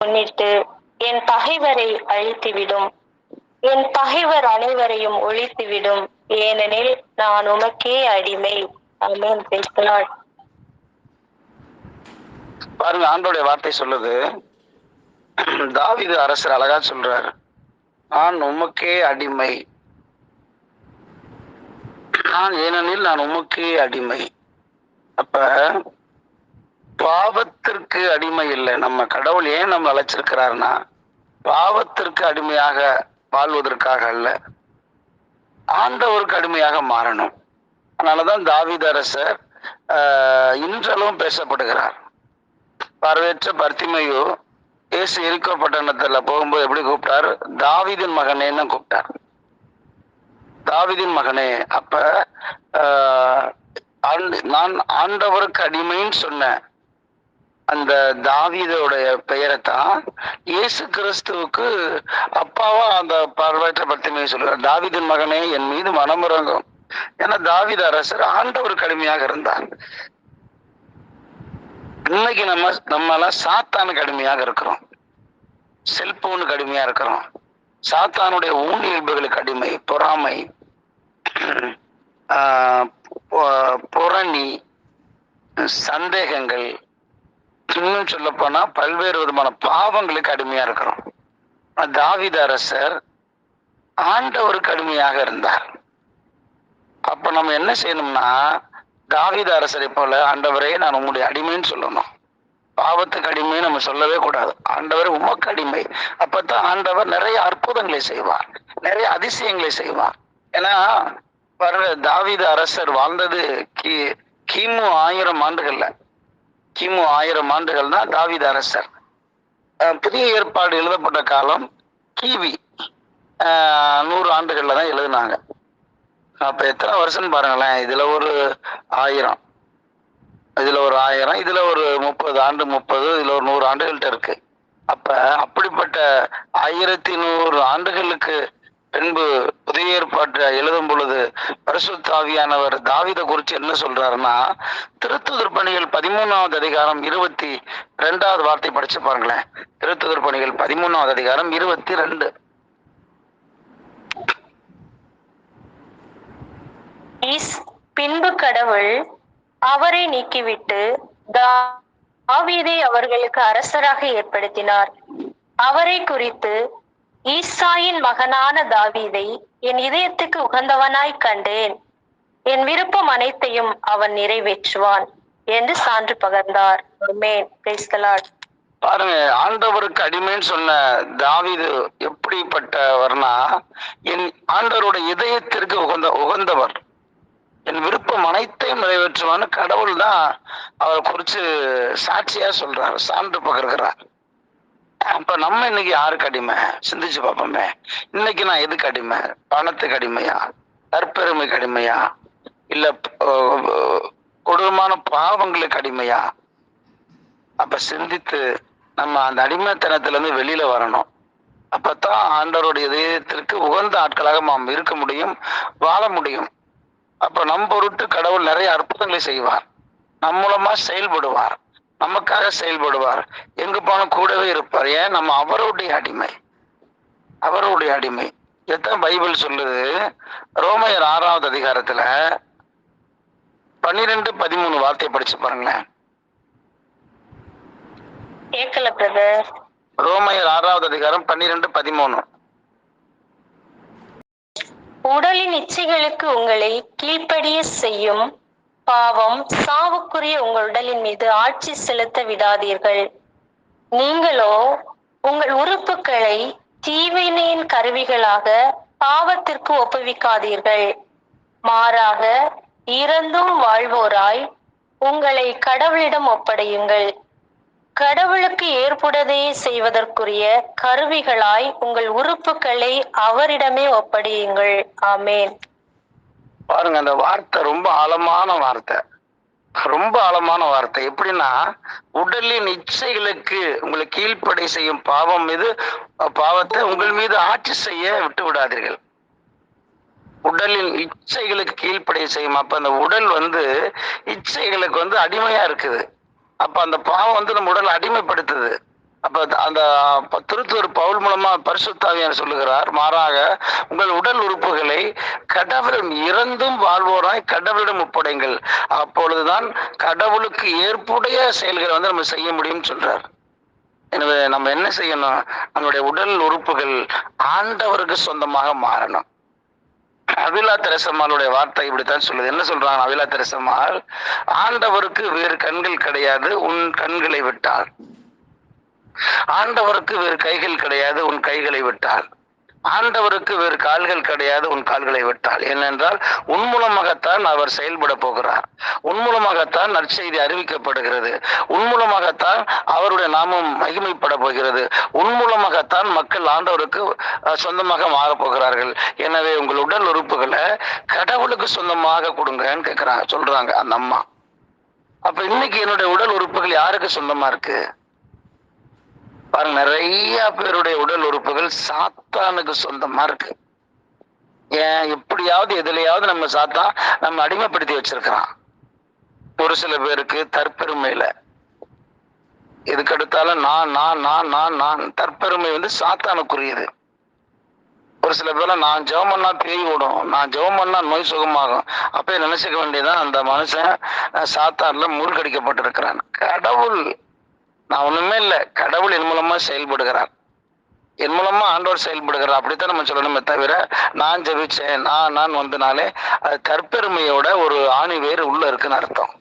முன்னிட்டு என் பகைவரை அழித்துவிடும். என் பகைவர் அனைவரையும் ஒழித்துவிடும். ஏனெனில் நான் உமக்கே அடிமை. ஆமென். Praise the Lord. பாருங்க, ஆண்டோடைய வார்த்தை சொல்லுது, தாவீது அரசர் அழகா சொல்றாரு, நான் உமக்கே அடிமை, ஏனெனில் நான் உமக்கே அடிமை. அப்ப பாவத்திற்கு அடிமை இல்லை. நம்ம கடவுள் ஏன் நம்ம அழைச்சிருக்கிறாருன்னா பாவத்திற்கு அடிமையாக வாழ்வதற்காக அல்ல, ஆண்டவருக்கு அடிமையாக மாறணும். அதனாலதான் தாவீது அரசர் இன்றளவும் பேசப்படுகிறார். பார்வையற்ற பர்த்திமையோ இயேசு எரிக்கோ பட்டணத்துல போகும்போது எப்படி கூப்பிட்டார்? தாவீதின் மகனேன்னு கூப்பிட்டார், தாவீதின் மகனே. அப்ப நான் ஆண்டவருக்கு அடிமைன்னு சொன்ன அந்த தாவீதோடைய பெயரை தான் இயேசு கிறிஸ்துவுக்கு அப்பாவா அந்த பார்வையற்ற பர்த்திமையை சொல்றார், தாவீதின் மகனே என் மீது மனமுறங்கும். ஏன்னா தாவீது அரசர் ஆண்டவருக்கு அடிமையாக இருந்தார். இன்னைக்கு நம்ம எல்லாம் சாத்தானுக்கு அடிமையாக இருக்கிறோம், செல்போனுக்கு அடிமையா இருக்கிறோம், சாத்தானுடைய ஊனியல்புகளுக்கு அடிமை, பொறாமை, புரணி, சந்தேகங்கள், இன்னும் சொல்ல போனா பல்வேறு விதமான பாவங்களுக்கு அடிமையா இருக்கிறோம். தாவீது அரசர் ஆண்டவருக்கு அடிமையாக இருந்தார். அப்ப நம்ம என்ன செய்யணும்னா தாவீது அரசரை போல ஆண்டவரே நான் உங்களுடைய அடிமைன்னு சொல்லணும். பாவத்துக்கு அடிமை நம்ம சொல்லவே கூடாது, ஆண்டவர் உமக்கு அடிமை. அப்பதான் ஆண்டவர் நிறைய அற்புதங்களை செய்வார், நிறைய அதிசயங்களை செய்வார். ஏன்னா பாருங்க, தாவீது அரசர் வாழ்ந்தது கிமு 1000 ஆண்டுகள்ல, கிமு 1000 ஆண்டுகள் தான் தாவீது அரசர். புதிய ஏற்பாடு எழுதப்பட்ட காலம் கிவி 100 ஆண்டுகள்ல தான் எழுதினாங்க. அப்ப எத்தனை வருஷம் பாருங்களேன், இதுல ஒரு 1000, இதுல ஒரு 1000, இதுல ஒரு 30 ஆண்டு, 30, இதுல ஒரு 100 ஆண்டுகள்கிட்ட இருக்கு. அப்ப அப்படிப்பட்ட 1100 ஆண்டுகளுக்கு பின்பு புதிய ஏற்பாட்டை எழுதும் பொழுது பரிசுத்த ஆவியானவர் தாவீதை குறித்து என்ன சொல்றாருன்னா, திருத்துதர் பணிகள் 13வது அதிகாரம் 22வது வார்த்தை படிச்சு பாருங்களேன். திருத்துதர் பணிகள் 13வது அதிகாரம் 22. பின்பு கடவுள் அவரை நீக்கிவிட்டு தாவீதை அவர்களுக்கு அரசராக ஏற்படுத்தினார். அவரை குறித்து, ஈசாயின் மகனான தாவீதை என் இதயத்துக்கு உகந்தவனாய் கண்டேன், என் விருப்பம் அனைத்தையும் அவன் நிறைவேற்றுவான் என்று சான்று பகர்ந்தார். ஆமென். Praise the Lord. பாருங்க, ஆண்டவருக்கு அடிமைன்னு சொன்ன தாவீது எப்படிப்பட்டவர்னா, என் ஆண்டவருடைய இதயத்திற்கு உகந்தவர், என் விருப்பம் அனைத்தையும் நிறைவேற்றுவான்னு கடவுள் தான் அவரை குறிச்சு சாட்சியா சொல்றாரு, சான்று பகிர்கிறார். அப்ப நம்ம இன்னைக்கு யாருக்கு அடிமை? சிந்திச்சு பார்ப்போமே. இன்னைக்கு நான் எதுக்கு அடிமை? பணத்துக்கு அடிமையா? தற்பெருமைக்கு அடிமையா? இல்ல கொடூரமான பாவங்களுக்கு அடிமையா? அப்ப சிந்தித்து நம்ம அந்த அடிமைத்தனத்துல இருந்து வெளியில வரணும். அப்பதான் ஆண்டவருடைய இதயத்திற்கு உகந்த ஆட்களாக நாம் இருக்க முடியும், வாழ முடியும். அப்ப நம் பொருட்டு கடவுள் நிறைய அற்புதங்களை செய்வார், நம் மூலமா செயல்படுவார், நமக்காக செயல்படுவார், எங்க போன கூடவே இருப்பார். ஏன்? நம்ம அவருடைய அடிமை, அவருடைய அடிமை. எத்தனை பைபிள் சொல்லுது? ரோமையர் 6வது அதிகாரத்துல 12-13 வார்த்தையை படிச்சு பாருங்களேன். கேட்கல பிரதர். ரோமையர் 6வது அதிகாரம் 12-13. உடலின் இச்சைகளுக்கு உங்களை கீழ்ப்படிய செய்யும் பாவம் சாவுக்குரிய உங்கள் உடலின் மீது ஆட்சி செலுத்த விடாதீர்கள். நீங்களோ உங்கள் உறுப்புகளை தீவினையின் கருவிகளாக பாவத்திற்கு ஒப்புவிக்காதீர்கள். மாறாக இறந்தும் வாழ்வோராய் உங்களை கடவுளிடம் ஒப்படையுங்கள். கடவுளுக்கு ஏற்புடையதை செய்வதற்குரிய கருவிகளாய் உங்கள் உறுப்புகளை அவரிடமே ஒப்படையுங்கள். ஆமென். பாருங்க, அந்த வார்த்தை ரொம்ப ஆழமான வார்த்தை, ரொம்ப ஆழமான வார்த்தை. எப்படின்னா, உடலின் இச்சைகளுக்கு உங்களை கீழ்ப்படை செய்யும் பாவத்தை உங்கள் மீது ஆட்சி செய்ய விட்டு விடாதீர்கள். உடலின் இச்சைகளுக்கு கீழ்ப்படை செய்யும். அப்ப அந்த உடல் இச்சைகளுக்கு அடிமையா இருக்குது. அப்ப அந்த பாவம் நம்ம உடலை அடிமைப்படுத்துது. அப்ப அந்த திருத்தூர் பவுல் மூலமா பரிசுத்த ஆவியானவர் சொல்லுகிறார், மாறாக உங்கள் உடல் உறுப்புகளை கடவுளிடம் இறந்தும் வாழ்வோராய் கடவுளிடம் ஒப்படைங்கள், அப்பொழுதுதான் கடவுளுக்கு ஏற்புடைய செயல்களை வந்து நம்ம செய்ய முடியும்னு சொல்றார். எனவே நம்ம என்ன செய்யணும்? நம்மளுடைய உடல் உறுப்புகள் ஆண்டவருக்கு சொந்தமாக மாறணும். அவிலா தெரசம்மாளுடைய வார்த்தை இப்படித்தான் சொல்லுது. என்ன சொல்றாங்க அவிலா தெரசம்மாள்? ஆண்டவருக்கு வேறு கண்கள் கிடையாது, உன் கண்களை விட்டால். ஆண்டவருக்கு வேறு கைகள் கிடையாது, உன் கைகளை விட்டால். ஆண்டவருக்கு வேறு கால்கள் கிடையாது, உன் கால்களை விட்டால். ஏனென்றால் உன் மூலமாகத்தான் அவர் செயல்பட போகிறார். உன் மூலமாகத்தான் நற்செய்தி அறிவிக்கப்படுகிறது. உன் மூலமாகத்தான் அவருடைய நாமம் மகிமைப்பட போகிறது. உன் மூலமாகத்தான் மக்கள் ஆண்டவருக்கு சொந்தமாக மாறப்போகிறார்கள். எனவே உங்கள் உடல் உறுப்புகளை கடவுளுக்கு சொந்தமாக கொடுங்கன்னு கேட்கிறாங்க, சொல்றாங்க அந்த அம்மா. அப்ப இன்னைக்கு என்னுடைய உடல் உறுப்புகள் யாருக்கு சொந்தமா இருக்கு பாருங்க. நிறைய பேருடைய உடல் உறுப்புகள் சாத்தானுக்கு சொந்தமா இருக்கு. ஏன்? எப்படியாவது எதுலையாவது நம்ம சாத்தான் நம்ம அடிமைப்படுத்தி வச்சிருக்கிறான். ஒரு சில பேருக்கு தற்பெருமையில எதுக்கெடுத்தாலும் நான் நான் நான் நான் நான் தற்பெருமை வந்து சாத்தானுக்குரியது. ஒரு சில பேர்ல நான் ஜெபம் பண்ணா பேய் ஓடும், நான் ஜெபம் பண்ணா நோய் சுகமாகும். அப்ப நினைச்சுக்க வேண்டியதான் அந்த மனுஷன் சாத்தான்ல மூழ்கடிக்கப்பட்டிருக்கிறான். கடவுள் நான் ஒண்ணுமே இல்லை, கடவுள் என் மூலமா செயல்படுகிறார், என் மூலமா ஆண்டவர் செயல்படுகிறார், அப்படித்தான் நம்ம சொல்லணுமே தவிர நான் ஜெபிச்சேன் நான் வந்தனாலே அது தற்பெருமையோட ஒரு ஆணி வேறு உள்ள இருக்குன்னு அர்த்தம்.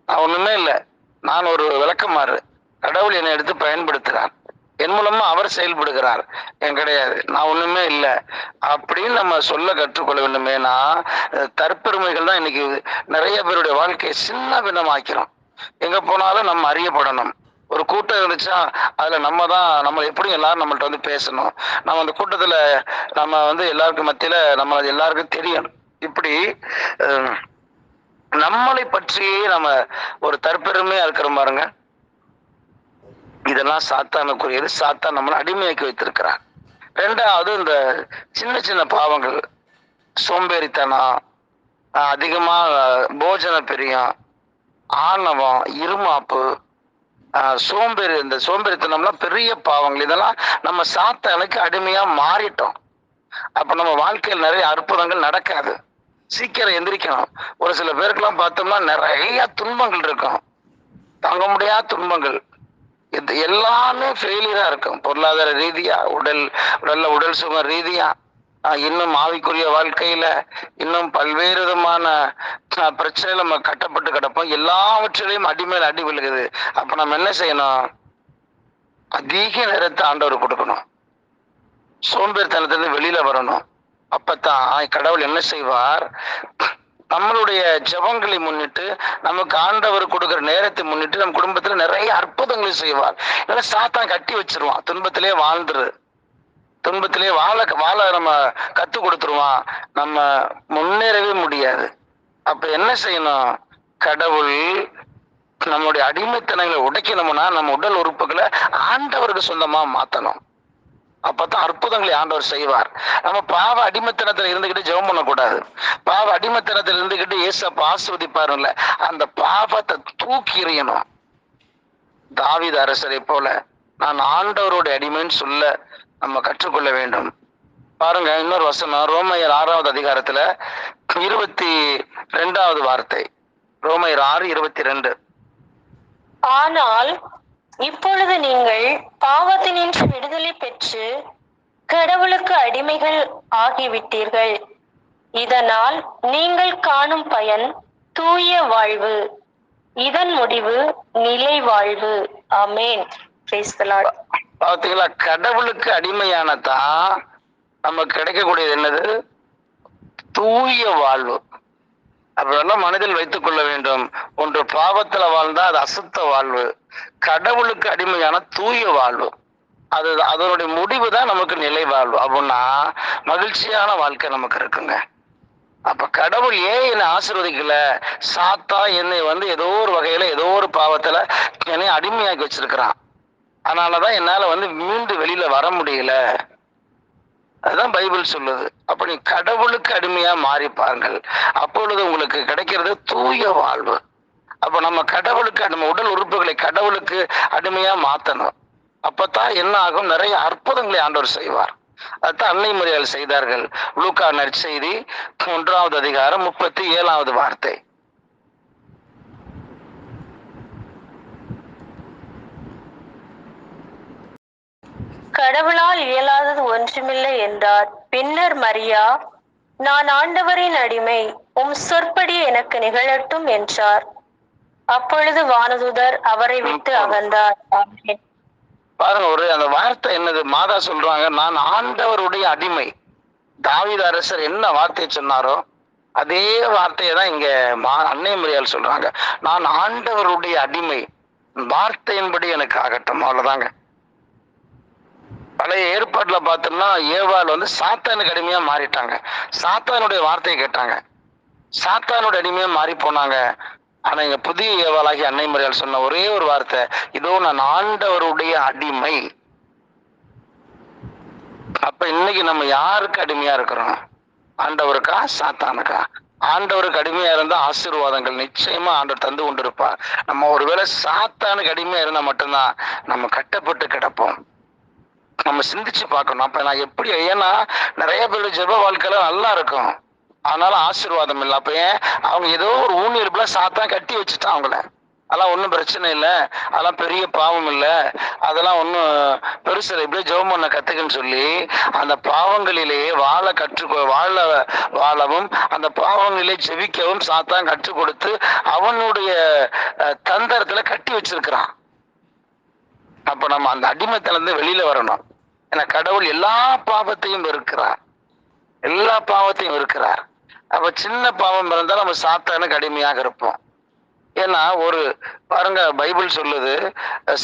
நான் ஒண்ணுமே இல்லை, நான் ஒரு விளக்கமாறு, கடவுள் என்னை எடுத்து பயன்படுத்துகிறார், என் மூலமா அவர் செயல்படுகிறார், என் கிடையாது, நான் ஒண்ணுமே இல்லை அப்படின்னு நம்ம சொல்ல கற்றுக்கொள்ள வேண்டுமேனா தற்பெருமைகள் தான் இன்னைக்கு நிறைய பேருடைய வாழ்க்கையை சின்ன பின்னமாக்கிறோம். எங்க போனாலும் நம்ம அறியப்படணும். ஒரு கூட்டம் இருந்துச்சா அதுல நம்ம எப்படி எல்லாரும் நம்மள்ட்ட வந்து பேசணும், நம்ம அந்த கூட்டத்துல நம்ம வந்து எல்லாருக்கும் மத்தியில நம்ம எல்லாருக்கும் தெரியணும். இப்படி நம்மளை பற்றியே நம்ம ஒரு தற்பெருமையா இருக்கிற பாருங்க. இதெல்லாம் சாத்தானுக்குரியது. சாத்தான் நம்மளை அடிமையாக்கி வைத்திருக்கிறான். ரெண்டாவது இந்த சின்ன சின்ன பாவங்கள், சோம்பேறித்தனம், அதிகமா போஜன பிரியம், ஆணவம், இருமாப்பு, சோம்பேறி, இந்த சோம்பேறித்தனம்லாம் பெரிய பாவங்கள். இதெல்லாம் நம்ம சாத்தானுக்கு அடிமையா மாறிட்டோம். அப்ப நம்ம வாழ்க்கையில் நிறைய அற்புதங்கள் நடக்காது. சீக்கிரம் எந்திரிக்கணும். ஒரு சில பேருக்கெல்லாம் பார்த்தோம்னா நிறைய துன்பங்கள் இருக்கும், தாங்க முடியாத துன்பங்கள். இது எல்லாமே ஃபெயிலியரா இருக்கும். பொருளாதார ரீதியா, உடல் சுக ரீதியா, இன்னும் ஆவிக்குரிய வாழ்க்கையில இன்னும் பல்வேறு விதமான பிரச்சனை நம்ம கட்டப்பட்டு கிடப்போம். எல்லாவற்றிலையும் அடிமேல் அடி விழுகுது. அப்ப நம்ம என்ன செய்யணும்? அதிக நேரத்தை ஆண்டவர் கொடுக்கணும். சோம்பேறித்தனத்திலிருந்து வெளியில வரணும். அப்பத்தான் கடவுள் என்ன செய்வார்? நம்மளுடைய ஜெபங்களை முன்னிட்டு, நமக்கு ஆண்டவர் கொடுக்கிற நேரத்தை முன்னிட்டு நம்ம குடும்பத்துல நிறைய அற்புதங்களை செய்வார். இல்லைன்னா சாத்தான் கட்டி வச்சிருவான். துன்பத்திலே வாழ நம்ம கத்து கொடுத்துருவான். நம்ம முன்னேறவே முடியாது. அப்ப என்ன செய்யணும்? கடவுள் நம்முடைய அடிமைத்தனங்களை உடைக்கணும்னா நம்ம உடல் உறுப்புகளை ஆண்டவருக்கு சொந்தமா மாத்தணும். அப்பதான் அற்புதங்களை ஆண்டவர் செய்வார். நம்ம பாவ அடிமைத்தனத்துல இருந்துகிட்டு ஜெபம் பண்ணக்கூடாது. பாவ அடிமைத்தனத்துல இருந்துகிட்டு ஏசப்பா ஆசீர்வதிப்பாருல்ல, அந்த பாவத்தை தூக்கி எறியணும். தாவீது அரசரை போல நான் ஆண்டவருடைய அடிமைன்னு சொல்ல நம்ம கற்றுக்கொள்ள வேண்டும். பாருங்க, இன்னொரு வசனம், ரோமையர் 6வது அதிகாரத்துல 22வது வார்த்தை. ரோமையர் 6:22. ஆனால் இப்பொழுது நீங்கள் பாவத்தினின்று விடுதலை பெற்று கடவுளுக்கு அடிமைகள் ஆகிவிட்டீர்கள். இதனால் நீங்கள் காணும் பயன் தூய வாழ்வு, இதன் முடிவு நிலை வாழ்வு. ஆமென். Praise the lord. பாத்தீங்களா? கடவுளுக்கு அடிமையானதான் நமக்கு கிடைக்கக்கூடியது என்னது? தூய வாழ்வு. அப்படியெல்லாம் மனதில் வைத்துக் கொள்ள வேண்டும். ஒன்று பாவத்துல வாழ்ந்தா அது அசுத்த வாழ்வு. கடவுளுக்கு அடிமையான தூய வாழ்வு, அது அதனுடைய முடிவு தான் நமக்கு நிலை வாழ்வு. அப்படின்னா மகிழ்ச்சியான வாழ்க்கை நமக்கு இருக்குங்க. அப்ப கடவுள் ஏன் என்னை ஆசீர்வதிக்கல? சாத்தா என்னை வந்து ஏதோ ஒரு வகையில ஏதோ ஒரு பாவத்துல என்னை அடிமையாக்கி வச்சிருக்கிறான். அதனாலதான் என்னால வந்து மீண்டு வெளியில வர முடியல. அதுதான் பைபிள் சொல்லுது. அப்ப நீ கடவுளுக்கு அடிமையா மாறி பாருங்கள், அப்பொழுது உங்களுக்கு கிடைக்கிறது தூய வாழ்வு. அப்ப நம்ம கடவுளுக்கு, நம்ம உடல் உறுப்புகளை கடவுளுக்கு அடிமையா மாத்தணும். அப்பதான் என்ன ஆகும், நிறைய அற்புதங்களை ஆண்டவர் செய்வார். அதுதான் அன்னை மரியாள் செய்தார்கள். லூக்கா நற்செய்தி 1வது அதிகாரம் 37வது வார்த்தை. கடவுளால் இயலாதது ஒன்றுமில்லை என்றார். பின்னர் மரியா, நான் ஆண்டவரின் அடிமை, உம் சொற்படி எனக்கு நிகழட்டும் என்றார். அப்பொழுது வானதூதர் அவரை விட்டு அகன்றார். ஆமென். பாருங்க, அந்த வார்த்தை என்னது, மாதா சொல்றாங்க, நான் ஆண்டவருடைய அடிமை. தாவீது அரசர் என்ன வார்த்தையை சொன்னாரோ அதே வார்த்தையை தான் இங்க அன்னை மரியாள் சொல்றாங்க. நான் ஆண்டவருடைய அடிமை, வார்த்தையின்படி எனக்கு ஆகட்டும். அவ்வளவுதாங்க. பழைய ஏற்பாட்டுல பார்த்தோம்னா ஏவாள் சாத்தானுக்கு அடிமையா மாறிட்டாங்க. சாத்தானுடைய வார்த்தையை கேட்டாங்க, சாத்தானுடைய அடிமையா மாறி போனாங்க. ஆனா இங்க புதிய ஏவாளாகி அன்னை மரியாள் சொன்ன ஒரே ஒரு வார்த்தை, இதோ நான் ஆண்டவருடைய அடிமை. அப்ப இன்னைக்கு நம்ம யாருக்கு அடிமையா இருக்கிறோம்? ஆண்டவருக்கா சாத்தானுக்கா? ஆண்டவருக்கு அடிமையா இருந்தா ஆசீர்வாதங்கள் நிச்சயமா ஆண்டவர் தந்து கொண்டிருப்பார். நம்ம ஒருவேளை சாத்தானுக்கு அடிமையா இருந்தா மட்டும்தான் நம்ம கட்டப்பட்டு கிடப்போம். நம்ம சிந்திச்சு பார்க்கணும். அப்ப நான் எப்படி, ஏன்னா நிறைய பேர் ஜெப வாழ்க்கையில நல்லா இருக்கும், ஆனாலும் ஆசீர்வாதம் இல்லை. அப்ப ஏன்? அவங்க ஏதோ ஒரு ஊழியர்ல சாத்தான் கட்டி வச்சுட்டான் அவங்கள. அதெல்லாம் ஒன்றும் பிரச்சனை இல்லை, அதெல்லாம் பெரிய பாவம் இல்லை, அதெல்லாம் ஒன்றும் பெருசு இல்லை, இப்படியே ஜெபம் பண்ண கத்துக்குன்னு சொல்லி அந்த பாவங்களிலேயே வாழவும் அந்த பாவங்களிலே ஜெபிக்கவும் சாத்தான் கற்றுக் கொடுத்து அவனுடைய தந்திரத்துல கட்டி வச்சிருக்கிறான். அப்ப நம்ம அந்த அடிமைத்திலிருந்து வெளியில வரணும். ஏன்னா கடவுள் எல்லா பாவத்தையும் வெறுக்கிறார், எல்லா பாவத்தையும் வெறுக்கிறார். அப்ப சின்ன பாவம் இருந்தால் நம்ம சாத்தானுக்கு அடிமையாக இருப்போம். ஏன்னா பாருங்க, பைபிள் சொல்லுது,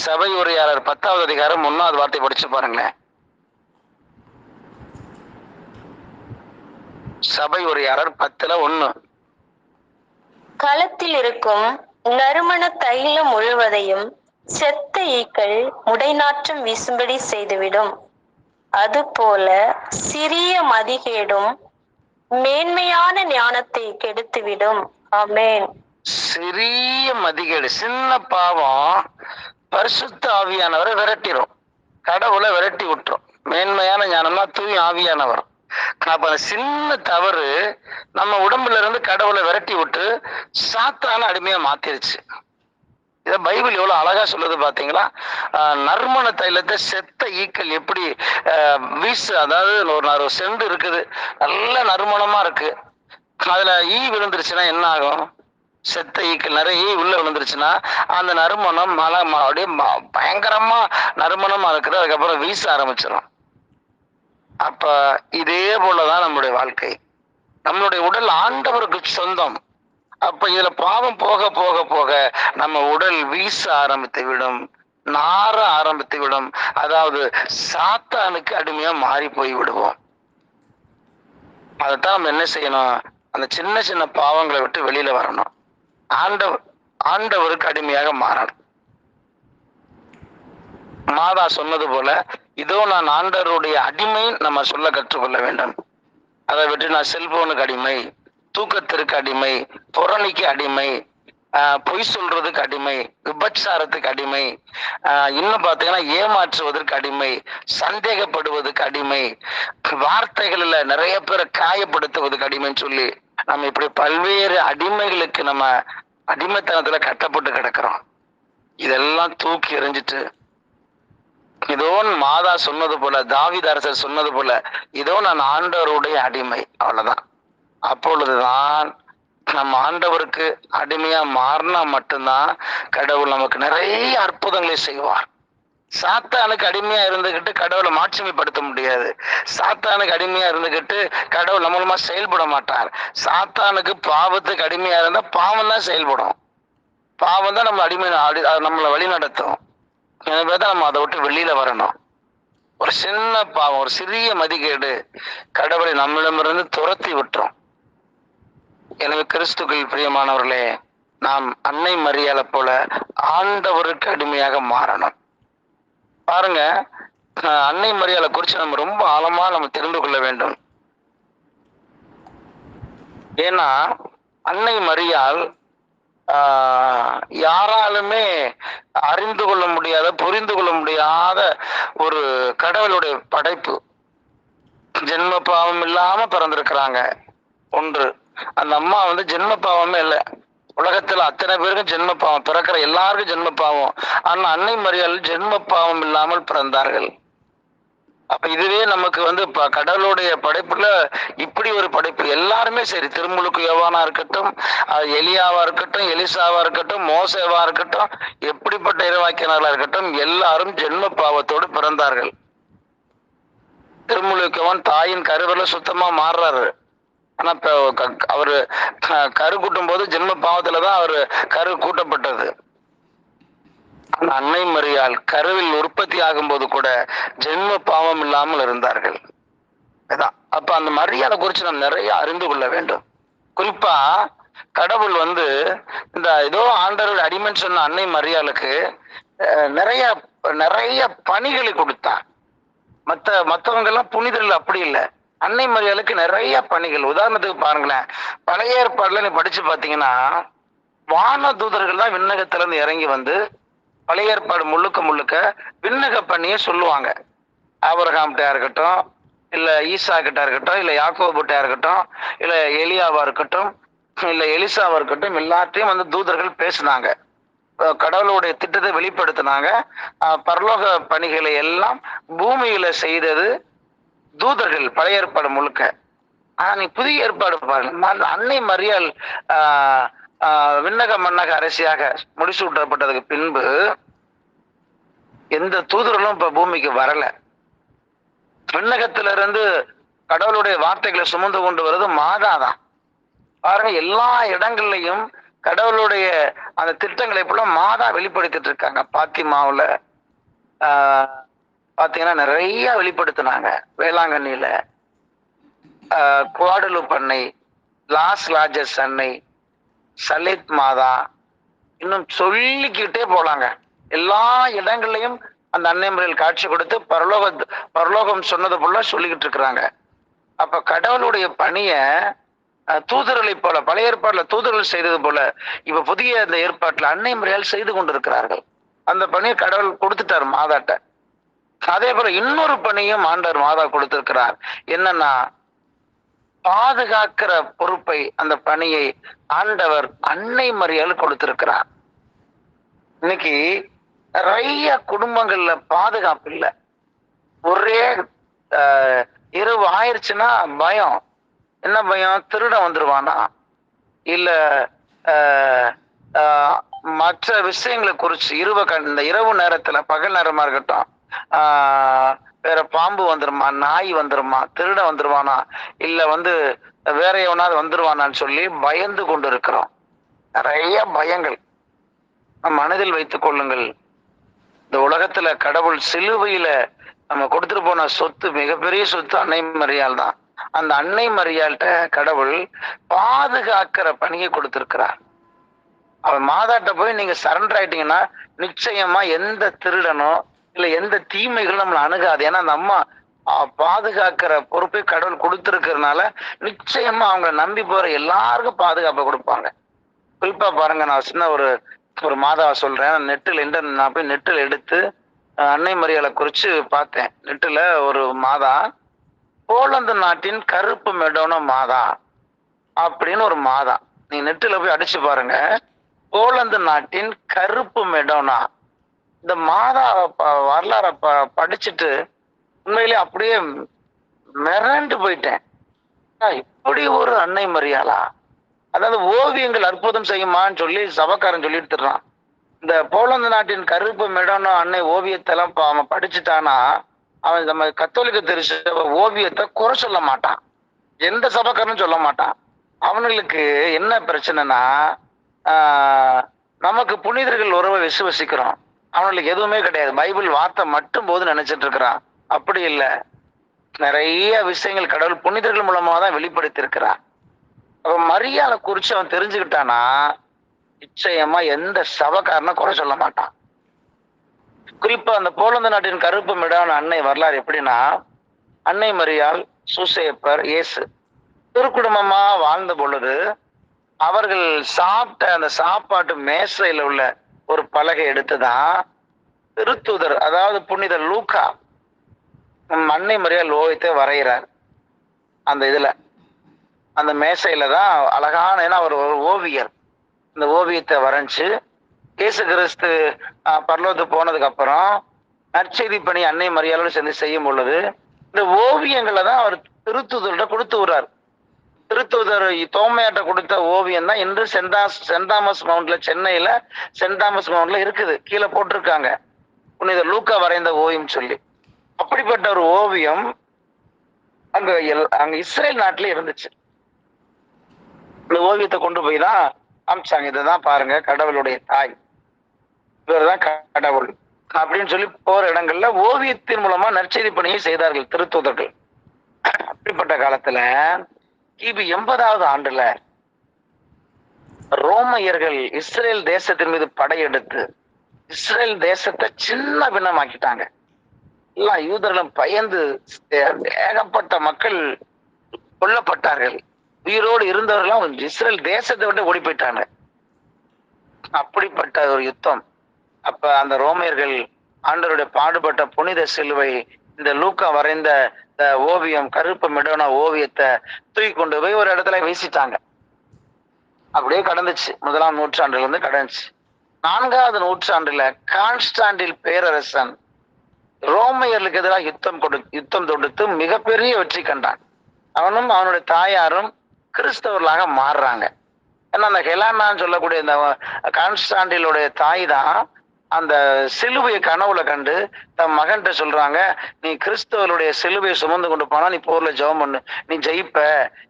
சபை உரையாளர் 10வது அதிகாரம் 1வது வார்த்தை படிச்சு பாருங்களேன். சபை உரையாளர் 10:1. களத்தில் இருக்கும் நறுமண தைலம் முழுவதையும் செத்த ஈக்கள் முடைநாற்றம் வீசும்படி செய்துவிடும். அதுபோல சிறிய மதிகேடும் மேன்மையான ஞானத்தை கெடுத்துவிடும். ஆமென். சிறிய மதிகேடு, சின்ன பாவம் பரிசுத்த ஆவியானவரை விரட்டிடும், கடவுளை விரட்டி விட்டுரும். மேன்மையான ஞானம்னா தூய் ஆவியானவர். அப்ப அந்த சின்ன தவறு நம்ம உடம்புல இருந்து கடவுளை விரட்டி விட்டு சாத்தான அடிமையா மாத்திருச்சு. இத பைபிள் எவ்வளவு அழகா சொல்லுது பாத்தீங்களா? நறுமண தைலத்தை செத்த ஈக்கள் எப்படி வீசு, அதாவது ஒரு செண்டு இருக்குது, நல்ல நறுமணமா இருக்கு, அதுல ஈ விழுந்துருச்சுன்னா என்ன ஆகும்? செத்த ஈக்கள் நிறைய ஈ உள்ள விழுந்துருச்சுன்னா அந்த நறுமணம் அப்படியே பயங்கரமா நறுமணமா இருக்குது, அதுக்கப்புறம் வீச ஆரம்பிச்சிடும். அப்ப இதே போலதான் நம்மளுடைய வாழ்க்கை. நம்மளுடைய உடல் ஆண்டவருக்கு சொந்தம். அப்ப இதுல பாவம் போக போக போக நம்ம உடல் வீச ஆரம்பித்து விடும், நார ஆரம்பித்து விடும். அதாவது சாத்தானுக்கு அடிமையா மாறி போய் விடுவோம். அதைத்தான் நம்ம என்ன செய்யணும்? அந்த சின்ன சின்ன பாவங்களை விட்டு வெளியில வரணும், ஆண்டவருக்கு அடிமையாக மாறணும். மாதா சொன்னது போல, இதோ நான் ஆண்டவருடைய அடிமை நம்ம சொல்ல கற்றுக்கொள்ள வேண்டும். அதை விட்டு நான் செல்போனுக்கு அடிமை, தூக்கத்திற்கு அடிமை, புறணிக்கு அடிமை, பொய் சொல்றதுக்கு அடிமை, விபச்சாரத்துக்கு அடிமை, இன்னும் பார்த்தீங்கன்னா ஏமாற்றுவதற்கு அடிமை, சந்தேகப்படுவதற்கு அடிமை, வார்த்தைகளில் நிறைய பேரை காயப்படுத்துவதற்கு அடிமைன்னு சொல்லி நம்ம இப்படி பல்வேறு அடிமைகளுக்கு நம்ம அடிமைத்தனத்துல கட்டப்பட்டு கிடக்கிறோம். இதெல்லாம் தூக்கி எறிஞ்சிட்டு, இதோ மாதா சொன்னது போல, தாவீது அரசர் சொன்னது போல, இதோ நான் ஆண்டவருடைய அடிமை, அவ்வளவுதான். அப்பொழுதுதான் நம்ம ஆண்டவருக்கு அடிமையா மாறினா மட்டும்தான் கடவுள் நமக்கு நிறைய அற்புதங்களை செய்வார். சாத்தானுக்கு அடிமையா இருந்துகிட்டு கடவுளை மாட்சிமைப்படுத்த முடியாது. சாத்தானுக்கு அடிமையா இருந்துகிட்டு கடவுள் நம்மளுமா செயல்பட மாட்டார். சாத்தானுக்கு பாவத்துக்கு அடிமையா இருந்தா பாவம் தான் செயல்படும், பாவம் தான் நம்ம நம்மளை வழி நடத்தும். எனவே தான் நம்ம அதை விட்டு வெளியில வரணும். ஒரு சின்ன பாவம், ஒரு சிறிய மதிகேடு கடவுளை நம்மிடமிருந்து துரத்தி விட்டுரும். எனவே கிறிஸ்துக்கள் பிரியமானவர்களே, நாம் அன்னை மரியாளை போல ஆண்டவருக்கு அடிமையாக மாறணும். பாருங்க, அன்னை மரியாளை குறித்து நம்ம ரொம்ப ஆழமா நம்ம தெரிந்து கொள்ள வேண்டும். ஏன்னா அன்னை மரியாள் யாராலுமே அறிந்து கொள்ள முடியாத, புரிந்து கொள்ள முடியாத ஒரு கடவுளுடைய படைப்பு. ஜென்ம பாவம் இல்லாம பிறந்திருக்கிறாங்க. ஒன்று, அந்த அம்மா வந்து ஜென்ம பாவமே இல்லை. உலகத்துல அத்தனை பேருக்கும் ஜென்ம பாவம், பிறக்கிற எல்லாருக்கும் ஜென்ம பாவம். ஆனா அன்னை மரியாள் ஜென்ம பாவம் இல்லாமல் பிறந்தார்கள். அப்ப இதுவே நமக்கு வந்து கடவுளுடைய படைப்புல இப்படி ஒரு படைப்பு. எல்லாருமே சரி, திருமுழுக்கு யோவானா இருக்கட்டும், எலியாவா இருக்கட்டும், எலிசாவா இருக்கட்டும், மோசேவா இருக்கட்டும், எப்படிப்பட்ட இறைவாக்கினர்களா இருக்கட்டும், எல்லாரும் ஜென்ம பாவத்தோடு பிறந்தார்கள். திருமுழுக்கு யோவான் தாயின் கருவில சுத்தமா மாறுறாரு. ஆனா அவரு கரு கூட்டும் போது ஜென்ம பாவத்துலதான் அவரு கரு கூட்டப்பட்டது. அன்னை மரியாள் கருவில் உற்பத்தி ஆகும் போது கூட ஜென்ம பாவம் இல்லாமல் இருந்தார்கள். அப்ப அந்த மரியாதை குறித்து நாம் நிறைய அறிந்து கொள்ள வேண்டும். குறிப்பா கடவுள் வந்து இந்த ஏதோ ஆண்டவருடைய அடிமைன்னு சொன்ன அன்னை மரியாளுக்கு நிறைய நிறைய பணிகளை கொடுத்தார். மற்றவங்க எல்லாம் புனிதர்கள் அப்படி இல்லை. அன்னை மரியாளுக்கு நிறைய பணிகள். உதாரணத்துக்கு பாருங்களேன், பழைய ஏற்பாடுல நீ படிச்சு பாத்தீங்கன்னா வான தூதர்கள் தான் விண்ணகத்துல இருந்து இறங்கி வந்து பழைய ஏற்பாடு முழுக்க முழுக்க விண்ணக பணியை சொல்லுவாங்க. ஆபிரகாம்கிட்ட இருக்கட்டும், இல்ல ஈசா கிட்ட இருக்கட்டும், இல்ல யாக்கோபுட்டா இருக்கட்டும், இல்ல எலியாவா இருக்கட்டும், இல்ல எலிசாவா இருக்கட்டும், எல்லாத்தையும் வந்து தூதர்கள் பேசினாங்க. கடவுளுடைய திட்டத்தை வெளிப்படுத்தினாங்க. பரலோக பணிகளை எல்லாம் பூமியில செய்தது தூதர்கள், பழைய ஏற்பாடு முழுக்க. ஆனா நீ புதிய ஏற்பாடு பாருங்க, அன்னை மரியாள் விண்ணக மன்னக அரசியாக முடிசூட்டப்பட்டதுக்கு பின்பு எந்த தூதர்களும் இப்ப பூமிக்கு வரல. விண்ணகத்திலிருந்து கடவுளுடைய வார்த்தைகளை சுமந்து கொண்டு வருது மாதா தான். பாருங்க, எல்லா இடங்கள்லையும் கடவுளுடைய அந்த திட்டங்களை போல மாதா வெளிப்படுத்திட்டு இருக்காங்க. பாத்திமாவுல பாத்தீங்கன்னா நிறைய வெளிப்படுத்தினாங்க. வேளாங்கண்ணியில, குவாடலூப் அன்னை, லாஸ் லாஜஸ் அன்னை, சலித் மாதா, இன்னும் சொல்லிக்கிட்டே போலாங்க. எல்லா இடங்கள்லையும் அந்த அன்னை மரியாள் காட்சி கொடுத்து பரலோகம் சொன்னது போல சொல்லிக்கிட்டு இருக்கிறாங்க. அப்ப கடவுளுடைய பணிய தூதர்களை போல, பழைய ஏற்பாடுல தூதர்கள் செய்தது போல இப்ப புதிய இந்த ஏற்பாட்டுல அன்னை மரியாள் செய்து கொண்டிருக்கிறார்கள். அந்த பணியை கடவுள் கொடுத்துட்டார் மாதாட்ட. அதே போல இன்னொரு பணியும் ஆண்டவர் மாதா கொடுத்திருக்கிறார். என்னன்னா, பாதுகாக்கிற பொறுப்பை, அந்த பணியை ஆண்டவர் அன்னை மரியாள் கொடுத்திருக்கிறார். இன்னைக்கு நிறைய குடும்பங்கள்ல பாதுகாப்பு இல்லை. ஒரே இரவு ஆயிடுச்சுன்னா பயம். என்ன பயம்? திருட வந்துருவானா, இல்ல மற்ற விஷயங்களை குறிச்சு இந்த இரவு நேரத்துல, பகல் நேரமா இருக்கட்டும், வேற பாம்பு வந்துருமா, நாய் வந்துருமா, திருட வந்துருவானா, இல்ல வந்து வேற எவனாவது வந்துருவானான்னு சொல்லி பயந்து கொண்டு இருக்கிறோம். நிறைய பயங்கள் மனதில் வைத்துக் கொள்ளுங்கள். இந்த உலகத்துல கடவுள் சிலுவையில நம்ம கொடுத்துட்டு போன சொத்து, மிகப்பெரிய சொத்து அன்னை மரியாள் தான். அந்த அன்னை மரியாள்கிட்ட கடவுள் பாதுகாக்கிற பணியை கொடுத்திருக்கிறார். அவன் மாதாட்ட போய் நீங்க சரண்டர் ஆயிட்டீங்கன்னா நிச்சயமா எந்த திருடனோ இல்ல எந்த தீமைகளும் நம்மளை அணுகாது. ஏன்னா அந்த அம்மா பாதுகாக்கிற பொறுப்பை கடவுள் கொடுத்திருக்கிறதுனால நிச்சயமா அவங்களை நம்பி போற எல்லாருக்கும் பாதுகாப்பை கொடுப்பாங்க. குறிப்பா பாருங்க, நான் சின்ன ஒரு மாதாவை சொல்றேன். நான் போய் நெட்டில் எடுத்து அன்னை மரியாளை குறிச்சு பார்த்தேன். நெட்டுல ஒரு மாதா, போலந்து நாட்டின் கருப்பு மெடோனா மாதா அப்படின்னு ஒரு மாதா. நீங்க நெட்டுல போய் அடிச்சு பாருங்க, போலந்து நாட்டின் கருப்பு மெடோனா. இந்த மாதா வரலாற படிச்சுட்டு உண்மையிலே அப்படியே மிரண்டு போயிட்டேன். இப்படி ஒரு அன்னை மரியாளா? அதாவது ஓவியங்கள் அற்புதம் செய்யுமான்னு சொல்லி சபக்காரன் சொல்லிட்டு இருக்கான். இந்த போலந்து நாட்டின் கருப்பு மெடோனா அன்னை ஓவியத்தை எல்லாம் அவன் படிச்சுட்டானா, அவன் நம்ம கத்தோலிக்க திருச்சபை ஓவியத்தை குறை சொல்ல மாட்டான், எந்த சபக்காரனும் சொல்ல மாட்டான். அவனுங்களுக்கு என்ன பிரச்சனைனா, நமக்கு புனிதர்கள் உறவை விசுவசிக்கிறோம், அவனுக்கு எதுவுமே கிடையாது, பைபிள் வார்த்தை மட்டும் போது நினைச்சிட்டு இருக்கிறான். அப்படி இல்லை, நிறைய விஷயங்கள் கடவுள் புனிதர்கள் மூலமா தான் வெளிப்படுத்தி இருக்கிறான். அவன் மரியாதை குறிச்சு அவன் தெரிஞ்சுக்கிட்டானா நிச்சயமா எந்த சபக்காரனும் குறை சொல்ல மாட்டான். குறிப்பா அந்த போலந்து நாட்டின் கருப்பு மெடான அன்னை வரலாறு எப்படின்னா, அன்னை மரியாள், சூசேப்பர், இயேசு திருக்குடும்பமா வாழ்ந்த பொழுது அவர்கள் சாப்பிட்ட அந்த சாப்பாட்டு மேசையில உள்ள ஒரு பலகை எடுத்துதான் திருத்தூதர், அதாவது புனித லூக்கா அன்னை மரியாள் ஓவியத்தை வரைகிறார். அந்த இதுல அந்த மேசையில தான் அழகான, ஏன்னா அவர் ஒரு ஓவியர், இந்த ஓவியத்தை வரைஞ்சு இயேசு கிறிஸ்து பரலோகத்துக்கு போனதுக்கு அப்புறம் நற்செய்தி பணி அன்னை மரியாளோடு சேர்ந்து செய்யும் பொழுது இந்த ஓவியங்களை தான் அவர் திருத்தூதர்கிட்ட கொடுத்து விடுறார். திருத்தூதர் தோமையாட்ட கொடுத்த ஓவியம் தான் இன்று சென்ட் தாமஸ் மவுண்ட்ல, சென்னையில சென்ட் தாமஸ் மவுண்ட்ல இருக்குது, கீழே போட்டிருக்காங்க புனித லூக்கா வரைந்த ஓவியம் சொல்லி. அப்படிப்பட்ட ஒரு ஓவியம் அங்க இஸ்ரேல் நாட்டுல இருந்துச்சு. இந்த ஓவியத்தை கொண்டு போய் தான் அமிச்சாங்க. இதுதான் பாருங்க கடவுளுடைய தாய், இவர்தான் கடவுள் அப்படின்னு சொல்லி போற இடங்கள்ல ஓவியத்தின் மூலமா நற்செய்தி பணியை செய்தார்கள் திருத்தூதர்கள். அப்படிப்பட்ட காலத்துல கிபி 80வது ஆண்டுல ரோமையர்கள் இஸ்ரேல் தேசத்தின் மீது படையெடுத்து இஸ்ரேல் தேசத்தை சின்ன பின்னமாக்கிட்டாங்க. எல்லாம் யூதர்களும் பயந்து ஏகப்பட்ட மக்கள் கொல்லப்பட்டார்கள். உயிரோடு இருந்தவர்களும் இஸ்ரேல் தேசத்தை விட்டு ஓடி போயிட்டாங்க. அப்படிப்பட்ட ஒரு யுத்தம். அப்ப அந்த ரோமையர்கள் ஆண்டவருடைய பாடுபட்ட புனித சிலுவை, இந்த லூக்கா வரைந்த ஓவியம், கருப்பு மெடோனா ஓவியத்தை தூக்கி கொண்டு போய் ஒரு இடத்துல வீசிட்டாங்க. அப்படியே கடந்துச்சு. 1ஆம் நூற்றாண்டுல இருந்து கடந்துச்சு. 4வது நூற்றாண்டுல கான்ஸ்டாண்டில் பேரரசன் ரோமையர்களுக்கு எதிராக யுத்தம் தொடுத்து மிகப்பெரிய வெற்றி கண்டான். அவனும் அவனுடைய தாயாரும் கிறிஸ்தவர்களாக மாறுறாங்க. ஏன்னா அந்த ஹெலானான்னு சொல்லக்கூடிய இந்த கான்ஸ்டாண்டிலுடைய தாய் தான் அந்த சிலுவையை கனவுல கண்டு தன் மகன்கிட்ட சொல்றாங்க, நீ கிறிஸ்தவருடைய சிலுவையை சுமந்து கொண்டு போனா நீ போர்ல ஜெபம் பண்ணு, நீ ஜெயிப்ப,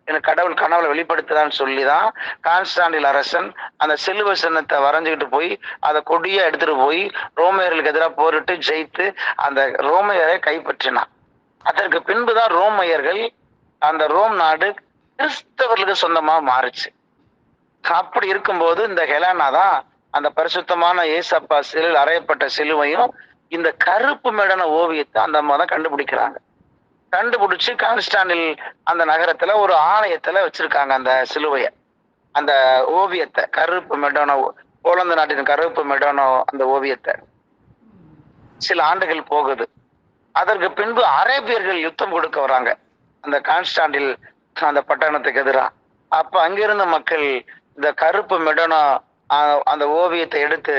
எனக்கு கடவுள் கனவுல வெளிப்படுத்துதான்னு சொல்லிதான் கான்ஸ்டாண்டில் அரசன் அந்த சிலுவை சின்னத்தை வரைஞ்சுக்கிட்டு போய் அதை கொடியா எடுத்துட்டு போய் ரோமையர்களுக்கு எதிராக போரிட்டு ஜெயித்து அந்த ரோமையரை கைப்பற்றினான். அதற்கு பின்புதான் ரோமையர்கள் அந்த ரோம் நாடு கிறிஸ்தவர்களுக்கு சொந்தமா மாறுச்சு. அப்படி இருக்கும்போது இந்த ஹெலானா தான் அந்த பரிசுத்தமான ஏசப்பா சிலையில் அறையப்பட்ட சிலுவையும் இந்த கருப்பு மெடன ஓவியத்தை அந்த அம்மா தான் கண்டுபிடிக்கிறாங்க. கண்டுபிடிச்சு கான்ஸ்டாண்டில் அந்த நகரத்துல ஒரு ஆலயத்துல வச்சிருக்காங்க அந்த சிலுவைய, அந்த ஓவியத்தை, கருப்பு மெடோனோ, போலந்து நாட்டின் கருப்பு மெடோனோ அந்த ஓவியத்தை. சில ஆண்டுகள் போகுது. அதற்கு பின்பு அரேபியர்கள் யுத்தம் கொடுக்க வராங்க அந்த கான்ஸ்டாண்டில் அந்த பட்டணத்துக்கு எதிராக. அப்ப அங்கிருந்த மக்கள் இந்த கருப்பு மெடோனோ அந்த ஓவியத்தை எடுத்து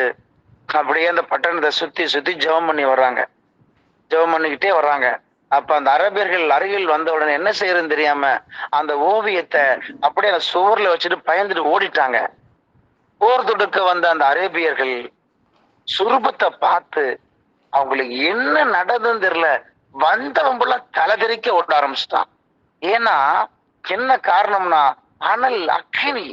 அப்படியே அந்த பட்டணத்தை சுத்தி ஜெபம் பண்ணி வர்றாங்க, ஜெபம் பண்ணிக்கிட்டே வர்றாங்க. அப்ப அந்த அரேபியர்கள் அருகில் வந்த உடனே என்ன செய்யறதுன்னு தெரியாம அந்த ஓவியத்தை அப்படியே அந்த சுவர்ல வச்சுட்டு பயந்துட்டு ஓடிட்டாங்க. போர் தொடுக்க வந்த அந்த அரேபியர்கள் சுரூபத்தை பார்த்து அவங்களுக்கு என்ன நடந்ததுன்னு தெரியல, வந்தவங்க தலைதெறிக்க ஓட ஆரம்பிச்சிட்டான். ஏன்னா என்ன காரணம்னா அனல் அக்கினி,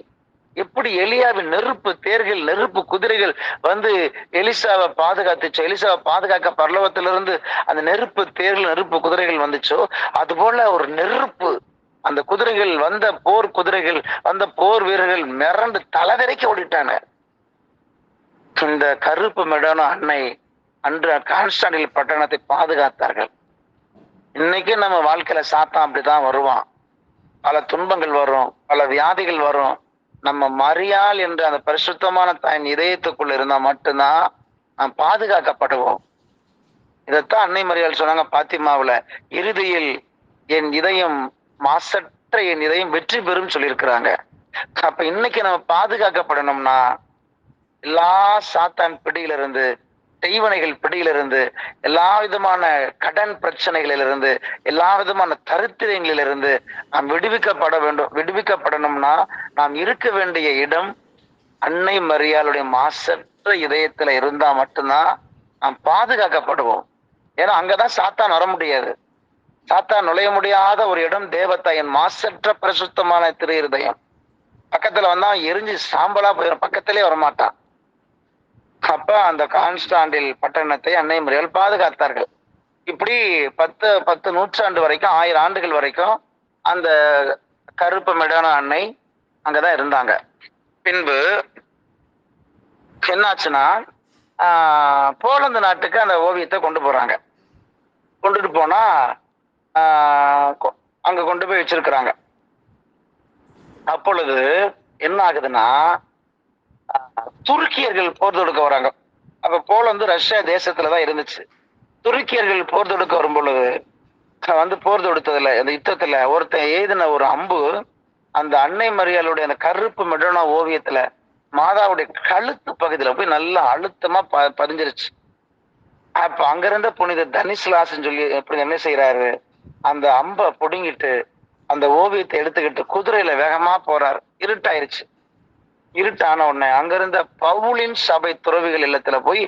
எப்படி எலியாவின் நெருப்பு தேர்கள், நெருப்பு குதிரைகள் வந்து எலிசாவை பாதுகாத்துச்சோ, எலிசாவை பாதுகாக்க பரலோகத்திலிருந்து அந்த நெருப்பு தேர்கள், நெருப்பு குதிரைகள் வந்துச்சோ, அது போல ஒரு நெருப்பு அந்த குதிரைகள் வந்த போர் குதிரைகள் வந்த போர் வீரர்கள் மிரண்டு தலைதெறிக்க ஓடிட்டாங்க. இந்த கருப்பு மெடோனா அன்னை அன்று கான்ஸ்டாண்டில் பட்டணத்தை பாதுகாத்தார்கள். இன்னைக்கு நம்ம வாழ்க்கையில சாத்தான் அப்படிதான் வருவான். பல துன்பங்கள் வரும், பல வியாதிகள் வரும். நம்ம மரியாள் என்ற அந்த பரிசுத்தமான தாயின் இதயத்துக்குள்ள இருந்தா மட்டும்தான் நாம் பாதுகாக்கப்படுவோம். இதைத்தான் அன்னை மரியாள் சொன்னாங்க பாத்திமாவுல, இறுதியில் என் இதயம் மாசற்ற என் இதயம் வெற்றி பெறும் சொல்லியிருக்கிறாங்க. அப்ப இன்னைக்கு நம்ம பாதுகாக்கப்படணும்னா எல்லா சாத்தான் பிடியிலிருந்து, தெய்வனைகள் பிடியிலிருந்து, எல்லா விதமான கடன் பிரச்சனைகளிலிருந்து, எல்லா விதமான தரித்திரங்களிலிருந்து நாம் விடுவிக்கப்பட வேண்டும். விடுவிக்கப்படணும்னா நாம் இருக்க வேண்டிய இடம் அன்னை மரியாளுடைய மாசற்ற இதயத்துல இருந்தா மட்டும்தான் நாம் பாதுகாக்கப்படுவோம். ஏன்னா அங்கதான் சாத்தான் வர முடியாது. சாத்தான் நுழைய முடியாத ஒரு இடம் தேவதாயின் மாசற்ற பிரசுத்தமான திரு இருதயம். பக்கத்துல வந்தா எரிஞ்சு சாம்பலா போயிடும், பக்கத்திலே வரமாட்டான். அப்ப அந்த கான்ஸ்டாண்டில் பட்டணத்தை அன்னை மரியாள் பாதுகாத்தார்கள். இப்படி 10 நூற்றாண்டு வரைக்கும், 1000 ஆண்டுகள் வரைக்கும் அந்த கருப்பு மெடோனா அன்னை அங்கதான் இருந்தாங்க. பின்பு என்னாச்சுன்னா போலந்து நாட்டுக்கு அந்த ஓவியத்தை கொண்டு போறாங்க. கொண்டுட்டு போனா அங்க கொண்டு போய் வச்சிருக்கிறாங்க. அப்பொழுது என்ன ஆகுதுன்னா துருக்கியர்கள் போர் தொடுக்க வராங்க. அப்ப போலந்து ரஷ்யா தேசத்துலதான் இருந்துச்சு. துருக்கியர்கள் போர் தொடுக்க வரும் பொழுது போர் தொடுத்ததுல அந்த யுத்தத்துல ஒருத்தன் எய்தின ஒரு அம்பு அந்த அன்னை மரியாளுடைய அந்த கருப்பு மெடோனா ஓவியத்துல மாதாவுடைய கழுத்து பகுதியில போய் நல்லா அழுத்தமா பதிஞ்சிருச்சு. அப்ப அங்கிருந்த புனித தனிஸ்லாஸ்ன்னு சொல்லி எப்படி என்ன செய்யறாரு, அந்த அம்பை புடுங்கிட்டு அந்த ஓவியத்தை எடுத்துக்கிட்டு குதிரையில வேகமா போறாரு. இருட்டாயிருச்சு. இருட்டான உடனே அங்கிருந்த பவுலின் சபை துறவிகள் இல்லத்துல போய்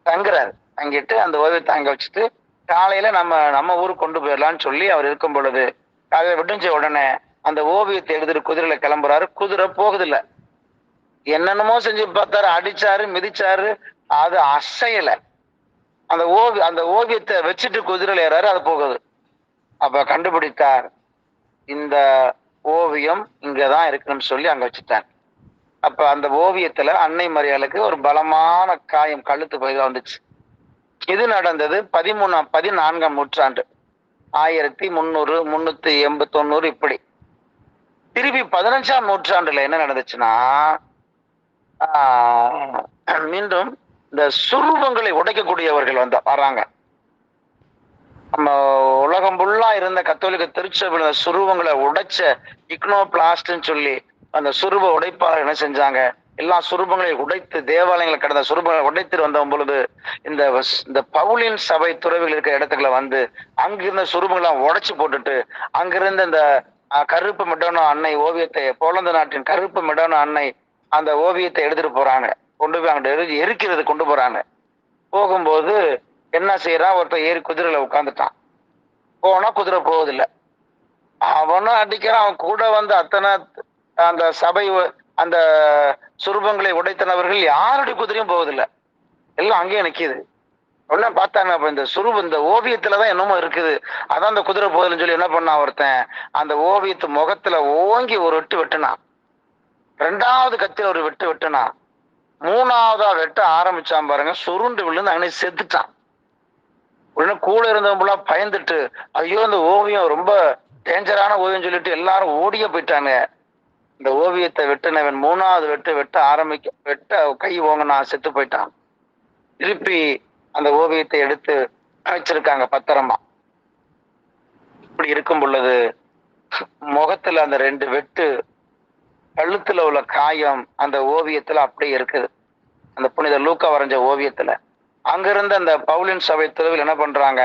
தங்குறாரு. தங்கிட்டு அந்த ஓவியத்தை அங்க வச்சுட்டு காலையில நம்ம ஊருக்கு கொண்டு போயிடலான்னு சொல்லி அவர் இருக்கும் பொழுது காலையில விட்டுஞ்ச உடனே அந்த ஓவியத்தை எடுத்துட்டு குதிரையில கிளம்புறாரு. குதிரை போகுதில்ல. என்னென்னமோ செஞ்சு பார்த்தாரு, அடிச்சாரு, மிதிச்சாரு, அது அசையல. அந்த ஓவியத்தை வச்சுட்டு குதிரையில ஏறாரு, அது போகுது. அப்ப கண்டுபிடித்தார், இந்த ஓவியம் இங்கதான் இருக்குன்னு சொல்லி அங்க வச்சுட்டார். அப்ப அந்த ஓவியத்துல அன்னை மரியாளுக்கு ஒரு பலமான காயம் கழுத்து பகுதியில் வந்துச்சு. இது நடந்தது 14ஆம் நூற்றாண்டு, 1300, 389 இப்படி. திருப்பி 15ஆம் நூற்றாண்டுல என்ன நடந்துச்சுன்னா, மீண்டும் இந்த சுரூபங்களை உடைக்கக்கூடியவர்கள் வராங்க. நம்ம உலகம் ஃபுல்லா இருந்த கத்தோலிக்க திருச்சபையில சுரூபங்களை உடைச்ச இக்னோபிளாஸ்ட்ன்னு சொல்லி அந்த சுரூப உடைப்பாளர் என்ன செஞ்சாங்க, எல்லா சுரூபங்களையும் உடைத்து தேவாலயங்களை கடந்த சுரூபங்களை உடைத்து வந்த பொழுது இந்த பவுலின் சபை துறவிகள் இருக்கிற இடத்துக்குள்ள வந்து அங்கிருந்த சுரூபங்களை உடைச்சு போட்டுட்டு அங்கிருந்த இந்த கருப்பு மெடோனா அன்னை ஓவியத்தை, போலந்து நாட்டின் கருப்பு மெடோனா அன்னை அந்த ஓவியத்தை எடுத்துட்டு போறாங்க. கொண்டு போய் அங்கிட்ட எரிக்கிறது கொண்டு போறாங்க. போகும்போது என்ன செய்யறான், ஒருத்தர் ஏறி குதிரையில உட்காந்துட்டான். போனா குதிரை போவதில்லை. அவனும் அடிக்கிறான். அவன் கூட வந்து அத்தனை அந்த சபை அந்த சுரூபங்களை உடைத்தனவர்கள் யாருடைய குதிரையும் போவதில்லை. எல்லாம் அங்கேயே நிக்குது. உடனே பார்த்தாங்க, அப்ப இந்த ஓவியத்துலதான் என்னமோ இருக்குது, அதான் அந்த குதிரை போகுதுன்னு சொல்லி என்ன பண்ணான் ஒருத்தன், அந்த ஓவியத்து முகத்துல ஓங்கி ஒரு வெட்டு வெட்டுனான். 2வது கத்தில ஒரு வெட்டு வெட்டுனான். 3வதா வெட்ட ஆரம்பிச்சான் பாருங்க, சுருண்டு விழுந்து அங்கே செத்துட்டான். உடனே கூட இருந்தவங்களா பயந்துட்டு, ஐயோ இந்த ஓவியம் ரொம்ப டேஞ்சரான ஓவியம் சொல்லிட்டு எல்லாரும் ஓடிய போயிட்டாங்க. இந்த ஓவியத்தை வெட்டினவன் 3வது வெட்ட கை ஓங்கினா செத்து போயிட்டான். திருப்பி அந்த ஓவியத்தை எடுத்து வச்சிருக்காங்க பத்திரமா. இப்படி இருக்கும் பொழுது முகத்துல அந்த 2 வெட்டு, கழுத்துல உள்ள காயம் அந்த ஓவியத்துல அப்படியே இருக்குது. அந்த புனித லூக்கா வரைஞ்ச ஓவியத்துல அங்கிருந்த அந்த பவுலின் சபை துறவிகள் என்ன பண்றாங்க,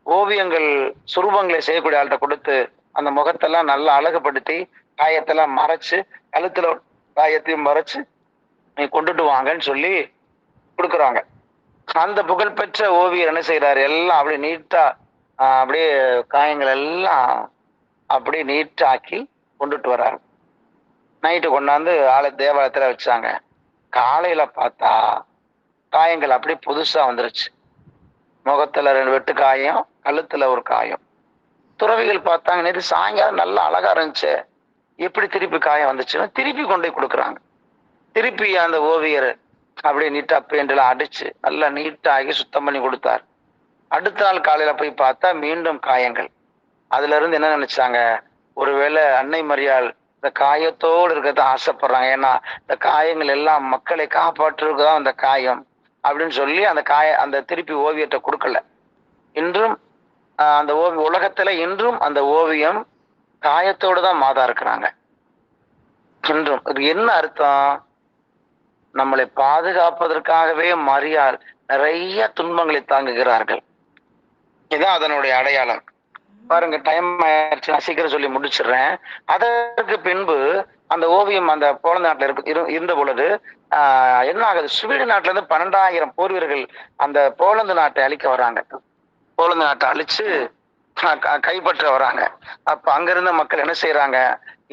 ஓவியங்கள் சுரூபங்களை செய்யக்கூடிய ஆள்கிட்ட கொடுத்து அந்த முகத்தெல்லாம் நல்லா அழகுபடுத்தி காயத்தெல்லாம் மறைச்சு, கழுத்துல காயத்தையும் மறைச்சு நீ கொண்டுட்டு வாங்கன்னு சொல்லி கொடுக்குறாங்க. அந்த புகழ்பெற்ற ஓவியர் என்ன செய்யறாரு, எல்லாம் அப்படியே நீட்டா அப்படியே காயங்கள் எல்லாம் அப்படியே நீட்டாக்கி கொண்டுட்டு வர்றாரு. நைட்டு கொண்டாந்து தேவாலயத்துல வச்சாங்க. காலையில பார்த்தா காயங்கள் அப்படியே புதுசா வந்துருச்சு. முகத்துல 2 வெட்டு காயம், கழுத்துல ஒரு காயம். துறவிகள் பார்த்தாங்க, நேற்று சாயங்காலம் நல்லா அழகா இருந்துச்சு, எப்படி திருப்பி காயம் வந்துச்சுன்னு திருப்பி கொண்டு போய் கொடுக்குறாங்க. திருப்பி அந்த ஓவியர் அப்படியே நீட்டா பெயிண்டெல்லாம் அடிச்சு நல்லா நீட்டாகி சுத்தம் பண்ணி கொடுத்தார். அடுத்த நாள் காலையில போய் பார்த்தா மீண்டும் காயங்கள். அதுல இருந்து என்ன நினைச்சாங்க, ஒருவேளை அன்னை மரியாள் இந்த காயத்தோடு இருக்கிறத ஆசைப்படுறாங்க, ஏன்னா இந்த காயங்கள் எல்லாம் மக்களை காப்பாற்றுறதுதான் அந்த காயம் அப்படின்னு சொல்லி அந்த திருப்பி ஓவியத்தை கொடுக்கல. இன்றும் அந்த உலகத்துல இன்றும் அந்த ஓவியம் காயத்தோடு தான் மாதா இருக்கிறாங்க. இன்றும் இது என்ன அர்த்தம், நம்மளை பாதுகாப்பதற்காகவே மரியாள் நிறைய துன்பங்களை தாங்குகிறார்கள். இதுதான் அதனுடைய அடையாளம். பாருங்க, டைம் ஆயிடுச்சு, நான் சீக்கிரம் சொல்லி முடிச்சிடுறேன். அதற்கு பின்பு அந்த ஓவியம் அந்த போலந்து நாட்டுல இருந்த பொழுது என்ன ஆகுது, ஸ்வீடன் நாட்டுல இருந்து 12,000 போர் வீரர்கள் அந்த போலந்து நாட்டை அழிக்க வராங்க. போலந்து நாட்டை அழிச்சு கைப்பற்ற வராங்க. அப்ப அங்கிருந்த மக்கள் என்ன செய்யறாங்க,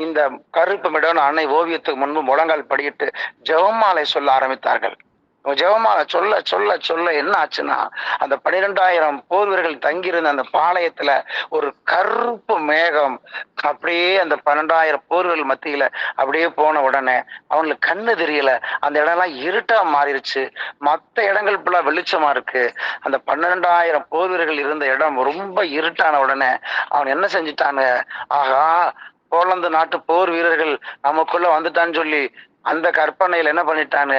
இந்த கருப்பு மெடோனா அன்னை ஓவியத்துக்கு முன்பு முழங்கால் படியிட்டு ஜெபமாலை சொல்ல ஆரம்பித்தார்கள். ஜெபமாலை சொல்ல சொல்ல சொல்ல என்ன ஆச்சுன்னா, அந்த 12,000 போர் வீரர்கள் தங்கியிருந்த அந்த பாளையத்துல ஒரு கருப்பு மேகம் அப்படியே அந்த 12,000 போர்கள் மத்தியில அப்படியே போன உடனே அவங்களுக்கு கண்ணு தெரியல, அந்த இடம்லாம் இருட்டா மாறிடுச்சு. மற்ற இடங்கள் ஃபுல்லா வெளிச்சமா இருக்கு. அந்த 12,000 போர் வீரர்கள் இருந்த இடம் ரொம்ப இருட்டான உடனே அவன் என்ன செஞ்சுட்டாங்க, ஆகா போலந்து நாட்டு போர் வீரர்கள் நமக்குள்ள வந்துட்டான்னு சொல்லி அந்த கற்பனையில என்ன பண்ணிட்டாங்க,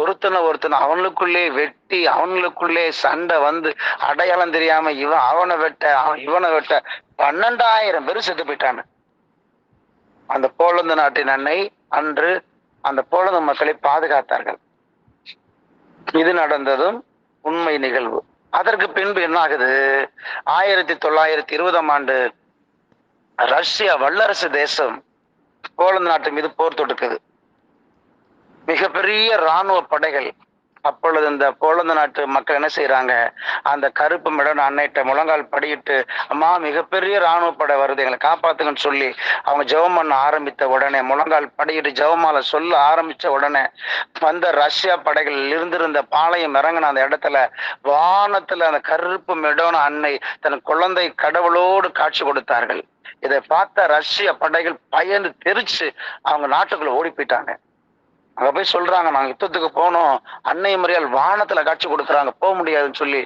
ஒருத்தனை அவனுக்குள்ளே வெட்டி அவனுக்குள்ளே சண்டை வந்து அடையாளம் தெரியாம இவன் அவனை வெட்ட இவனை வெட்ட 12,000 பேர் செத்து போயிட்டாங்க. அந்த போலந்து நாட்டின் அன்னை அன்று அந்த போலந்து மக்களை பாதுகாத்தார்கள். இது நடந்ததும் உண்மை நிகழ்வு. அதற்கு பின்பு என்ன ஆகுது, 1920 ரஷ்யா வல்லரசு தேசம் போலந்து நாட்டு மீது போர் தொடுக்குது. மிகப்பெரிய இராணுவ படைகள். அப்பொழுது இந்த போலந்து நாட்டு மக்கள் என்ன செய்யறாங்க, அந்த கருப்பு மெடோனா அன்னைட்ட முழங்கால் படியிட்டு, அம்மா மிகப்பெரிய இராணுவ படை வருது, எங்களை காப்பாத்துங்கன்னு சொல்லி அவங்க ஜெபம் பண்ண ஆரம்பித்த உடனே, முழங்கால் படியிட்டு ஜெபமால சொல்ல ஆரம்பிச்ச உடனே வந்த ரஷ்யா படைகள் இருந்திருந்த பாளையம் இறங்கின அந்த இடத்துல வானத்துல அந்த கருப்பு மெடோனா அன்னை தன் குழந்தை கடவுளோடு காட்சி கொடுத்தார்கள். இதை பார்த்த ரஷ்ய படைகள் பயந்து தெரிச்சு அவங்க நாட்டுக்குள்ள ஓடி போயிட்டாங்க. அங்க போய் சொல்றாங்க, நாங்க யுத்தத்துக்கு போனோம், அன்னை மரியாள் வானத்துல காட்சி கொடுக்குறாங்க, போக முடியாதுன்னு சொல்லி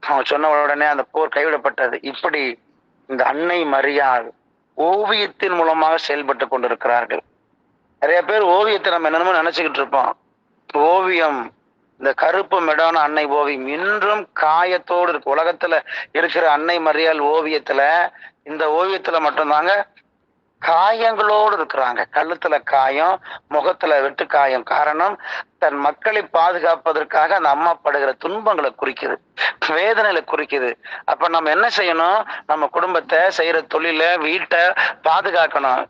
அவங்க சொன்ன உடனே அந்த போர் கைவிடப்பட்டது. இப்படி இந்த அன்னை மரியாள் ஓவியத்தின் மூலமாக செயல்பட்டு கொண்டிருக்கிறார்கள். நிறைய பேர் ஓவியத்தை நம்ம என்னென்னமோ நினைச்சுக்கிட்டு இருப்போம். ஓவியம், இந்த கருப்பு மெடோனா அன்னை ஓவியம் இன்றும் காயத்தோடு இருக்கு. உலகத்துல இருக்கிற அன்னை மரியாள் ஓவியத்துல, இந்த ஓவியத்துல மட்டும்தாங்க காயங்களோடு இருக்கிறாங்க. கழுத்துல காயம், முகத்துல வெட்டு காயம். காரணம், தன் மக்களை பாதுகாப்பதற்காக அந்த அம்மா படுகிற துன்பங்களை குறிக்குது, வேதனைகளை குறிக்குது. அப்ப நம்ம என்ன செய்யணும், நம்ம குடும்பத்தை, செய்யற தொழில, வீட்டை பாதுகாக்கணும்.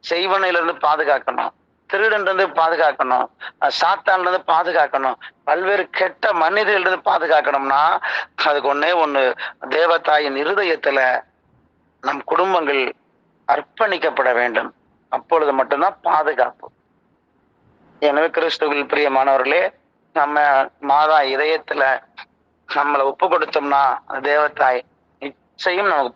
செய்வனையில இருந்து பாதுகாக்கணும், திருடன் இருந்து பாதுகாக்கணும், சாத்தான்ல இருந்து பாதுகாக்கணும், பல்வேறு கெட்ட மனிதர்கள் இருந்து பாதுகாக்கணும்னா அதுக்கு ஒண்ணு, தேவதாயின் இருதயத்துல நம் குடும்பங்கள் அர்ப்பணிக்கப்பட வேண்டும். அப்பொழுது மட்டும்தான் பாதுகாப்பு. எனவே கிறிஸ்துவில் பிரியமானவர்களே, நம்ம மாதா இதயத்துல நம்மளை ஒப்பு கொடுத்தோம்னா தேவதாய் நிச்சயம் நமக்கு